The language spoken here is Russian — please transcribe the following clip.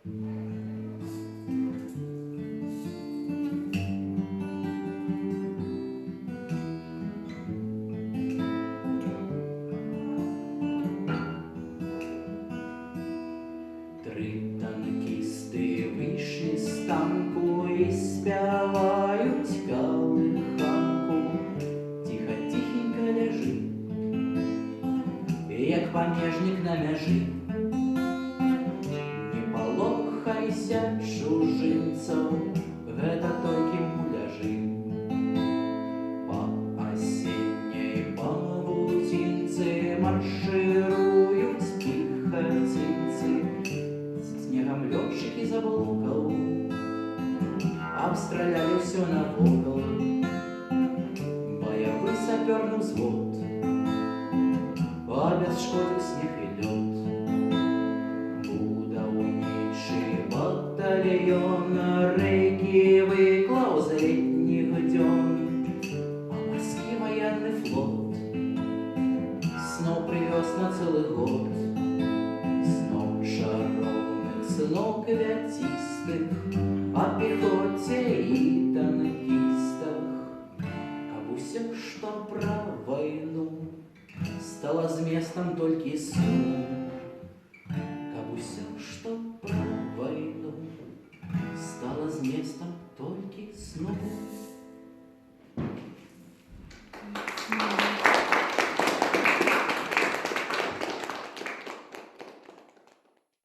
Три танкісти вийшли з танку і співають колиханку. Тихо-тихенько лежить, як пам'яжник на межі. Не полохайся, чужинцов, гэта толькі муляжы. По осенней павутинце маршируют пехотинцы. Снегом летчики заблукал, обстреляли все навокал. Боевой саперный взвод, обезшкодил снег и лед. Будаўнічы батальон рэйкі выклаў з летніх дзён, а марскі военный флот снов привез на целый год. Снов шароўных, снов квяцістых, о пехоте и танкистах. Каб усё, што пра вайну, стало зместом толькі сну. Каб усё, што пра вайну, стало зместом толькі сну.